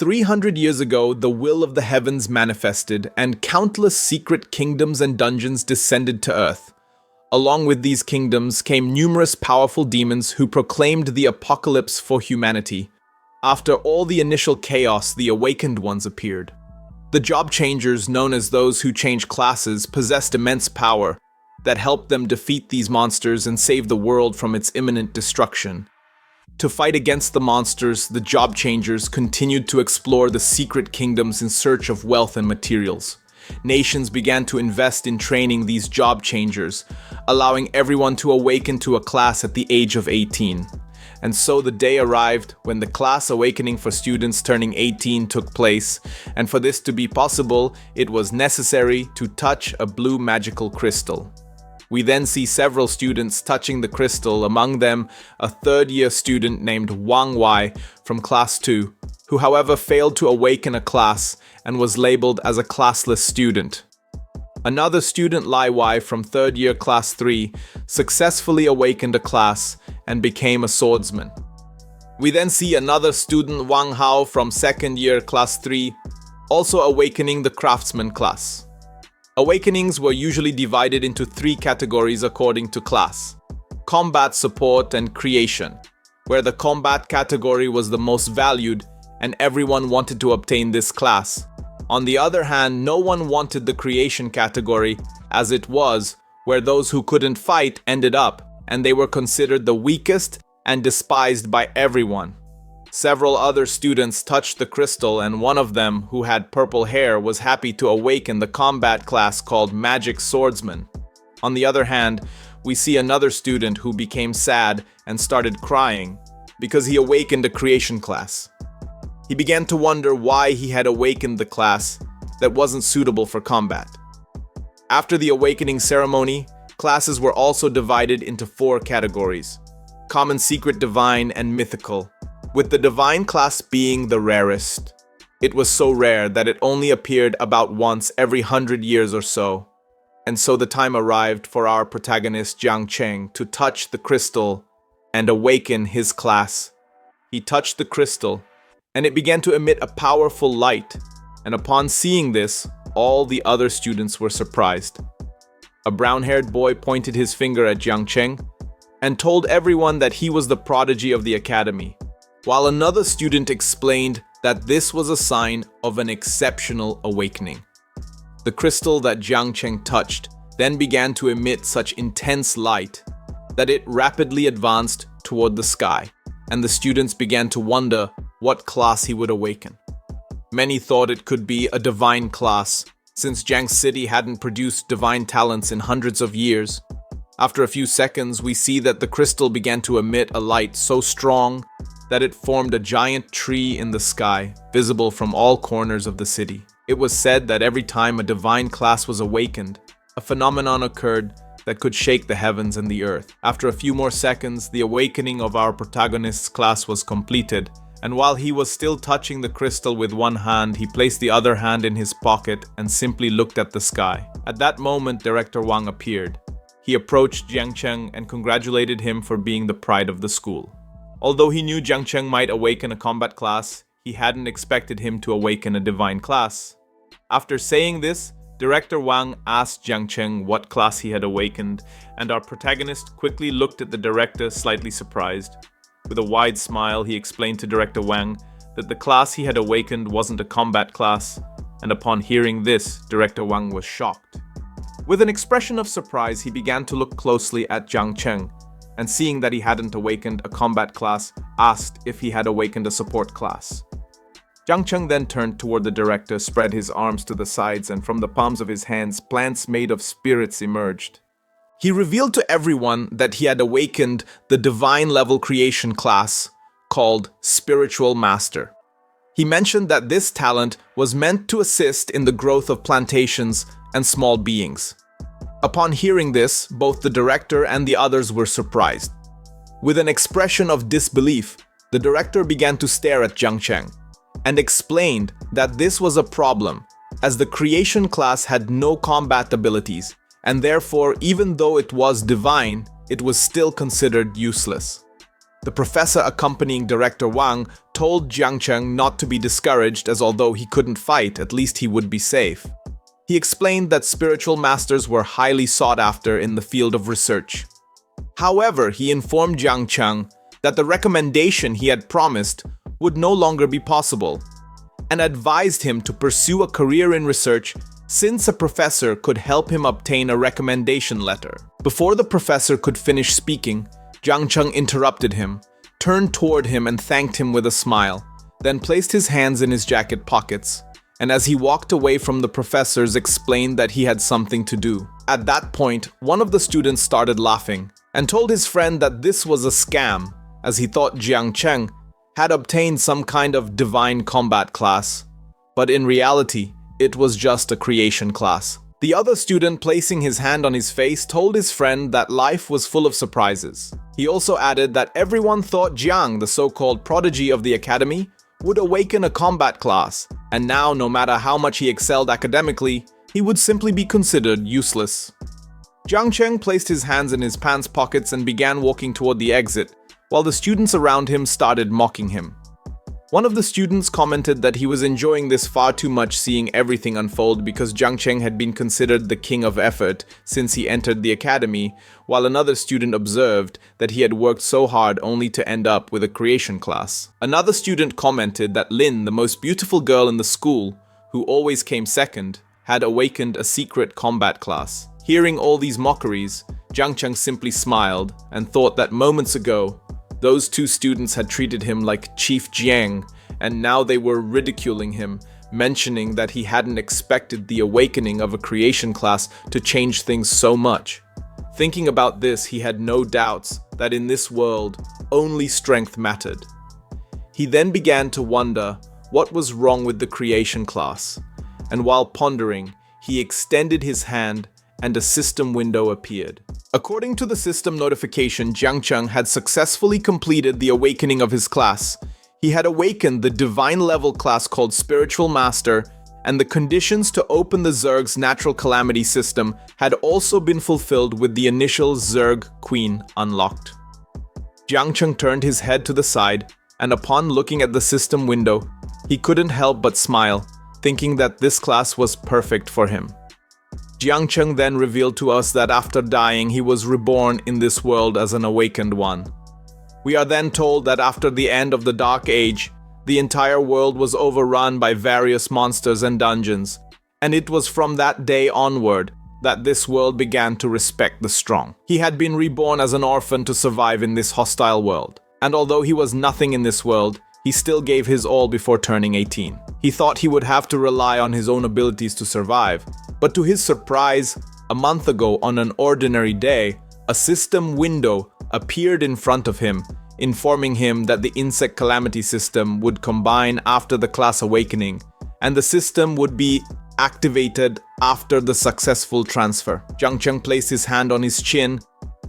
300 years ago, the will of the heavens manifested, and countless secret kingdoms and dungeons descended to Earth. Along with these kingdoms came numerous powerful demons who proclaimed the apocalypse for humanity. After all the initial chaos, the awakened ones appeared. The job changers, known as those who change classes, possessed immense power that helped them defeat these monsters and save the world from its imminent destruction. To fight against the monsters, the job changers continued to explore the secret kingdoms in search of wealth and materials. Nations began to invest in training these job changers, allowing everyone to awaken to a class at the age of 18. And so the day arrived when the class awakening for students turning 18 took place, and for this to be possible, it was necessary to touch a blue magical crystal. We then see several students touching the crystal, among them a third-year student named Wang Wei from Class 2, who however failed to awaken a class and was labeled as a classless student. Another student, Lai Wei from third-year Class 3, successfully awakened a class and became a swordsman. We then see another student, Wang Hao from second-year Class 3, also awakening the craftsman class. Awakenings were usually divided into 3 categories according to class: combat, support, and creation, where the combat category was the most valued and everyone wanted to obtain this class. On the other hand, no one wanted the creation category, as it was where those who couldn't fight ended up, and they were considered the weakest and despised by everyone. Several other students touched the crystal, and one of them, who had purple hair, was happy to awaken the combat class called Magic Swordsman. On the other hand, we see another student who became sad and started crying because he awakened a creation class. He began to wonder why he had awakened the class that wasn't suitable for combat. After the awakening ceremony, classes were also divided into 4 categories: common, secret, divine, and mythical, with the divine class being the rarest. It was so rare that it only appeared about once every 100 years or so. And so the time arrived for our protagonist Jiang Cheng to touch the crystal and awaken his class. He touched the crystal, and it began to emit a powerful light, and upon seeing this, all the other students were surprised. A brown-haired boy pointed his finger at Jiang Cheng and told everyone that he was the prodigy of the academy, while another student explained that this was a sign of an exceptional awakening. The crystal that Jiang Cheng touched then began to emit such intense light that it rapidly advanced toward the sky, and the students began to wonder what class he would awaken. Many thought it could be a divine class, since Jiang City hadn't produced divine talents in hundreds of years. After a few seconds, we see that the crystal began to emit a light so strong that it formed a giant tree in the sky, visible from all corners of the city. It was said that every time a divine class was awakened, a phenomenon occurred that could shake the heavens and the earth. After a few more seconds, the awakening of our protagonist's class was completed, and while he was still touching the crystal with one hand, he placed the other hand in his pocket and simply looked at the sky. At that moment, Director Wang appeared. He approached Jiang Cheng and congratulated him for being the pride of the school. Although he knew Jiang Cheng might awaken a combat class, he hadn't expected him to awaken a divine class. After saying this, Director Wang asked Jiang Cheng what class he had awakened, and our protagonist quickly looked at the director, slightly surprised. With a wide smile, he explained to Director Wang that the class he had awakened wasn't a combat class, and upon hearing this, Director Wang was shocked. With an expression of surprise, he began to look closely at Jiang Cheng, and seeing that he hadn't awakened a combat class, asked if he had awakened a support class. Jiang Cheng then turned toward the director, spread his arms to the sides, and from the palms of his hands, plants made of spirits emerged. He revealed to everyone that he had awakened the divine level creation class called Spiritual Master. He mentioned that this talent was meant to assist in the growth of plantations and small beings. Upon hearing this, both the director and the others were surprised. With an expression of disbelief, the director began to stare at Jiang Cheng and explained that this was a problem, as the creation class had no combat abilities, and therefore, even though it was divine, it was still considered useless. The professor accompanying Director Wang told Jiang Cheng not to be discouraged, as although he couldn't fight, at least he would be safe. He explained that spiritual masters were highly sought after in the field of research. However, he informed Jiang Cheng that the recommendation he had promised would no longer be possible, and advised him to pursue a career in research since a professor could help him obtain a recommendation letter. Before the professor could finish speaking, Jiang Cheng interrupted him, turned toward him and thanked him with a smile, then placed his hands in his jacket pockets, and as he walked away from the professors, explained that he had something to do. At that point, one of the students started laughing and told his friend that this was a scam, as he thought Jiang Cheng had obtained some kind of divine combat class, but in reality, it was just a creation class. The other student, placing his hand on his face, told his friend that life was full of surprises. He also added that everyone thought Jiang, the so-called prodigy of the academy, would awaken a combat class, and now, no matter how much he excelled academically, he would simply be considered useless. Jiang Cheng placed his hands in his pants pockets and began walking toward the exit, while the students around him started mocking him. One of the students commented that he was enjoying this far too much, seeing everything unfold because Jiang Cheng had been considered the king of effort since he entered the academy, while another student observed that he had worked so hard only to end up with a creation class. Another student commented that Lin, the most beautiful girl in the school, who always came second, had awakened a secret combat class. Hearing all these mockeries, Jiang Cheng simply smiled and thought that moments ago, those two students had treated him like Chief Jiang, and now they were ridiculing him, mentioning that he hadn't expected the awakening of a creation class to change things so much. Thinking about this, he had no doubts that in this world, only strength mattered. He then began to wonder what was wrong with the creation class, and while pondering, he extended his hand and a system window appeared. According to the system notification, Jiang Cheng had successfully completed the awakening of his class. He had awakened the divine level class called Spiritual Master, and the conditions to open the Zerg's natural calamity system had also been fulfilled with the initial Zerg Queen unlocked. Jiang Cheng turned his head to the side, and upon looking at the system window, he couldn't help but smile, thinking that this class was perfect for him. Jiang Cheng then revealed to us that after dying, he was reborn in this world as an awakened one. We are then told that after the end of the Dark Age, the entire world was overrun by various monsters and dungeons, and it was from that day onward that this world began to respect the strong. He had been reborn as an orphan to survive in this hostile world, and although he was nothing in this world, he still gave his all before turning 18. He thought he would have to rely on his own abilities to survive, but to his surprise, a month ago on an ordinary day, a system window appeared in front of him, informing him that the insect calamity system would combine after the class awakening, and the system would be activated after the successful transfer. Jiang Cheng placed his hand on his chin,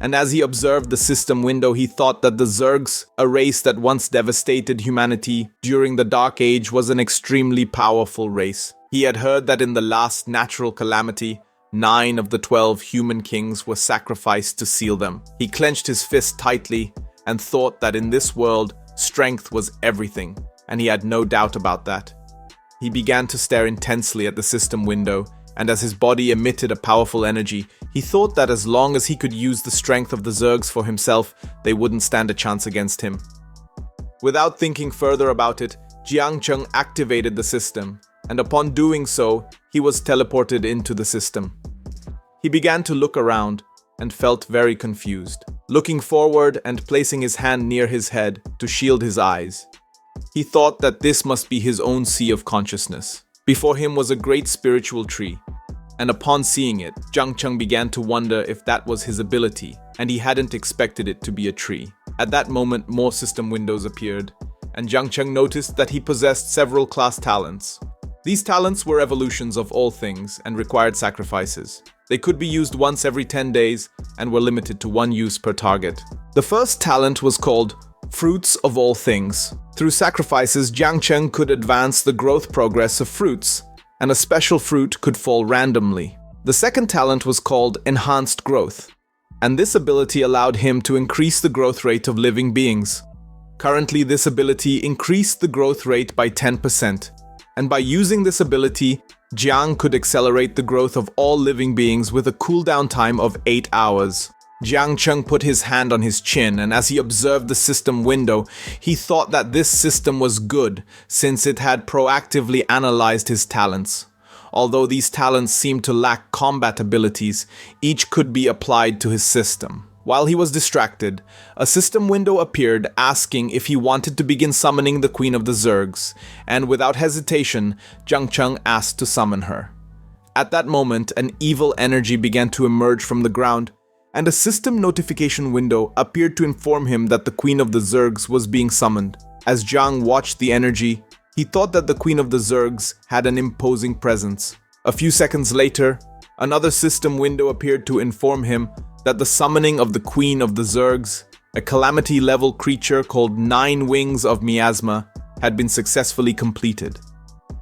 and as he observed the system window, he thought that the Zergs, a race that once devastated humanity during the Dark Age, was an extremely powerful race. He had heard that in the last natural calamity, 9 of the 12 human kings were sacrificed to seal them. He clenched his fist tightly and thought that in this world, strength was everything, and he had no doubt about that. He began to stare intensely at the system window, and as his body emitted a powerful energy, he thought that as long as he could use the strength of the Zergs for himself, they wouldn't stand a chance against him. Without thinking further about it, Jiang Cheng activated the system, and upon doing so, he was teleported into the system. He began to look around and felt very confused, looking forward and placing his hand near his head to shield his eyes. He thought that this must be his own sea of consciousness. Before him was a great spiritual tree, and upon seeing it, Jiang Cheng began to wonder if that was his ability, and he hadn't expected it to be a tree. At that moment, more system windows appeared, and Jiang Cheng noticed that he possessed several class talents. These talents were evolutions of all things and required sacrifices. They could be used once every 10 days and were limited to 1 use per target. The first talent was called Fruits of All Things. Through sacrifices, Jiang Cheng could advance the growth progress of fruits, and a special fruit could fall randomly. The second talent was called Enhanced Growth, and this ability allowed him to increase the growth rate of living beings. Currently, this ability increased the growth rate by 10%, and by using this ability, Jiang could accelerate the growth of all living beings with a cooldown time of 8 hours. Jiang Cheng put his hand on his chin, and as he observed the system window, he thought that this system was good since it had proactively analyzed his talents. Although these talents seemed to lack combat abilities, each could be applied to his system. While he was distracted, a system window appeared asking if he wanted to begin summoning the Queen of the Zergs, and without hesitation, Jiang Cheng asked to summon her. At that moment, an evil energy began to emerge from the ground, and a system notification window appeared to inform him that the Queen of the Zergs was being summoned. As Jiang watched the energy, he thought that the Queen of the Zergs had an imposing presence. A few seconds later, another system window appeared to inform him that the summoning of the Queen of the Zergs, a calamity-level creature called 9 Wings of Miasma, had been successfully completed.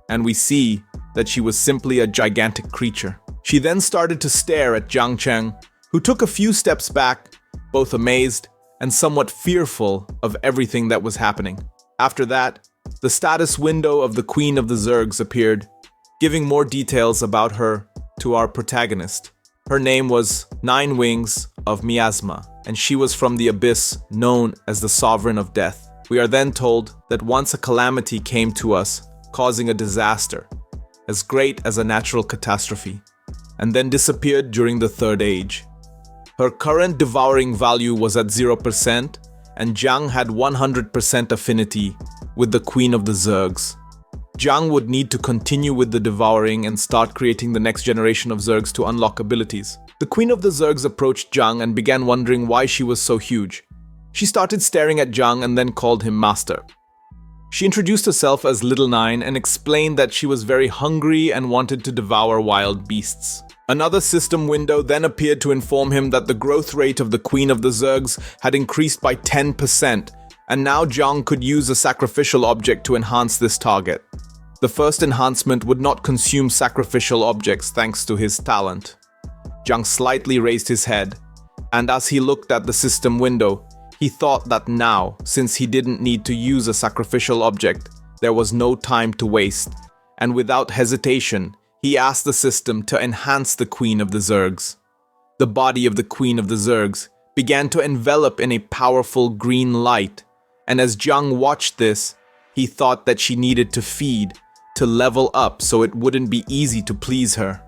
And we see that she was simply a gigantic creature. She then started to stare at Jiang Cheng, who took a few steps back, both amazed and somewhat fearful of everything that was happening. After that, the status window of the Queen of the Zergs appeared, giving more details about her to our protagonist. Her name was 9 Wings of Miasma, and she was from the abyss known as the Sovereign of Death. We are then told that once a calamity came to us, causing a disaster, as great as a natural catastrophe, and then disappeared during the Third Age. Her current devouring value was at 0%, and Jiang had 100% affinity with the Queen of the Zergs. Jiang would need to continue with the devouring and start creating the next generation of Zergs to unlock abilities. The Queen of the Zergs approached Jiang and began wondering why she was so huge. She started staring at Jiang and then called him Master. She introduced herself as Little Nine and explained that she was very hungry and wanted to devour wild beasts. Another system window then appeared to inform him that the growth rate of the Queen of the Zergs had increased by 10%, and now Jiang could use a sacrificial object to enhance this target. The first enhancement would not consume sacrificial objects thanks to his talent. Jiang slightly raised his head, and as he looked at the system window, he thought that now, since he didn't need to use a sacrificial object, there was no time to waste, and without hesitation, he asked the system to enhance the Queen of the Zergs. The body of the Queen of the Zergs began to envelop in a powerful green light, and as Jiang watched this, he thought that she needed to feed, to level up so it wouldn't be easy to please her.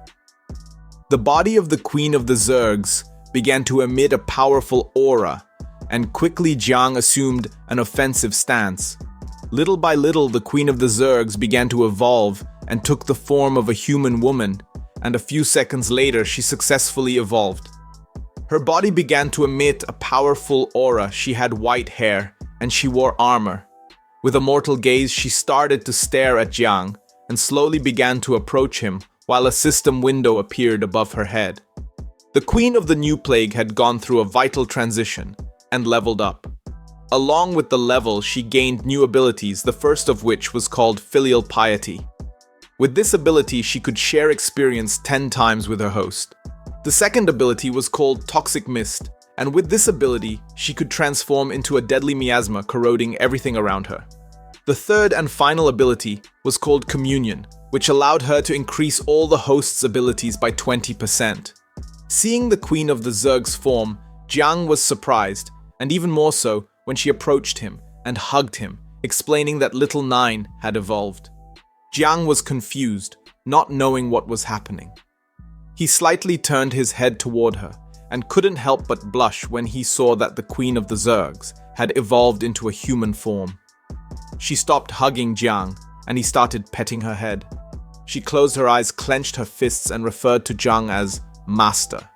The body of the Queen of the Zergs began to emit a powerful aura, and quickly Jiang assumed an offensive stance. Little by little, the Queen of the Zergs began to evolve and took the form of a human woman, and a few seconds later she successfully evolved. Her body began to emit a powerful aura. She had white hair, and she wore armor. With a mortal gaze, she started to stare at Jiang, and slowly began to approach him, while a system window appeared above her head. The Queen of the New Plague had gone through a vital transition, and leveled up. Along with the level, she gained new abilities, the first of which was called Filial Piety. With this ability, she could share experience 10 times with her host. The second ability was called Toxic Mist, and with this ability, she could transform into a deadly miasma, corroding everything around her. The third and final ability was called Communion, which allowed her to increase all the host's abilities by 20%. Seeing the Queen of the Zerg's form, Jiang was surprised, and even more so when she approached him and hugged him, explaining that Little Nine had evolved. Jiang was confused, not knowing what was happening. He slightly turned his head toward her, and couldn't help but blush when he saw that the Queen of the Zergs had evolved into a human form. She stopped hugging Jiang, and he started petting her head. She closed her eyes, clenched her fists, and referred to Jiang as Master.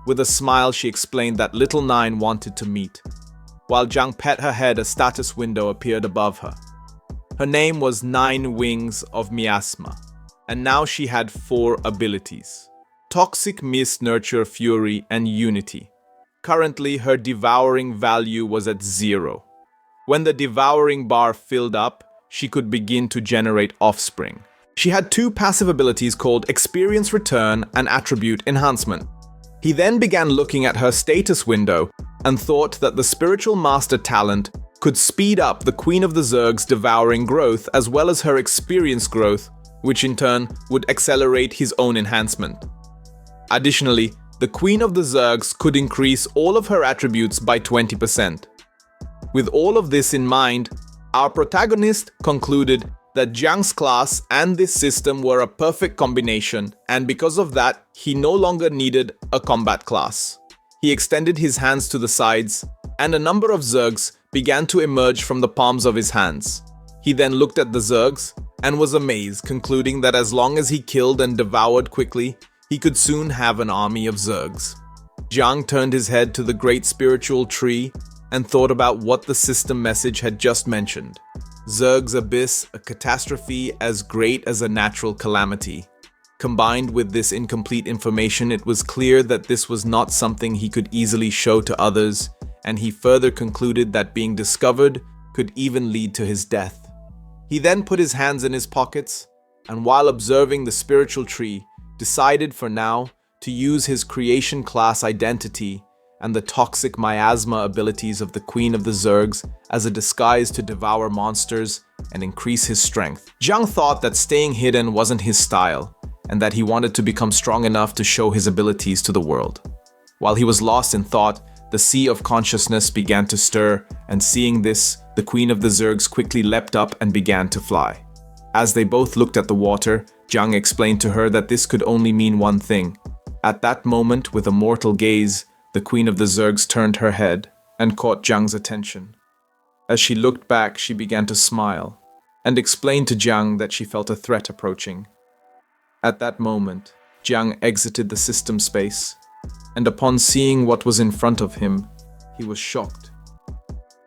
With a smile, she explained that Little Nine wanted to meet. While Jiang pet her head, a status window appeared above her. Her name was 9 Wings of Miasma, and now she had 4 abilities: Toxic Mist, Nurture, Fury, and Unity. Currently, her devouring value was at 0. When the devouring bar filled up, she could begin to generate offspring. She had 2 passive abilities called Experience Return and Attribute Enhancement. He then began looking at her status window and thought that the Spiritual Master talent could speed up the Queen of the Zerg's devouring growth as well as her experience growth, which in turn would accelerate his own enhancement. Additionally, the Queen of the Zergs could increase all of her attributes by 20%. With all of this in mind, our protagonist concluded that Jiang's class and this system were a perfect combination, and because of that, he no longer needed a combat class. He extended his hands to the sides, and a number of Zergs began to emerge from the palms of his hands. He then looked at the Zergs and was amazed, concluding that as long as he killed and devoured quickly, he could soon have an army of Zergs. Jiang turned his head to the great spiritual tree and thought about what the system message had just mentioned. Zerg's abyss, a catastrophe as great as a natural calamity. Combined with this incomplete information, it was clear that this was not something he could easily show to others, and he further concluded that being discovered could even lead to his death. He then put his hands in his pockets, and while observing the spiritual tree, decided for now to use his creation class identity and the toxic miasma abilities of the Queen of the Zergs as a disguise to devour monsters and increase his strength. Jiang thought that staying hidden wasn't his style, and that he wanted to become strong enough to show his abilities to the world. While he was lost in thought, the sea of consciousness began to stir, and seeing this, the Queen of the Zergs quickly leapt up and began to fly. As they both looked at the water, Jiang explained to her that this could only mean one thing. At that moment, with a mortal gaze, the Queen of the Zergs turned her head and caught Jiang's attention. As she looked back, she began to smile and explained to Jiang that she felt a threat approaching. At that moment, Jiang exited the system space, and upon seeing what was in front of him, he was shocked.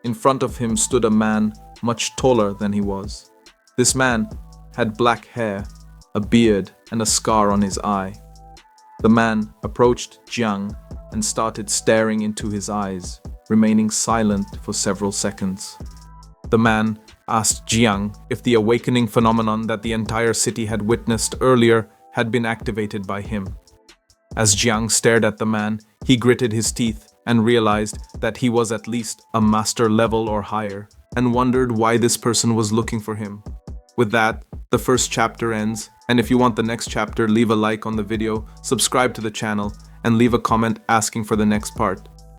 In front of him stood a man much taller than he was. This man had black hair, a beard, and a scar on his eye. The man approached Jiang and started staring into his eyes, remaining silent for several seconds. The man asked Jiang if the awakening phenomenon that the entire city had witnessed earlier had been activated by him. As Jiang stared at the man, he gritted his teeth and realized that he was at least a master level or higher, and wondered why this person was looking for him. With that, the first chapter ends, and if you want the next chapter, leave a like on the video, subscribe to the channel, and leave a comment asking for the next part.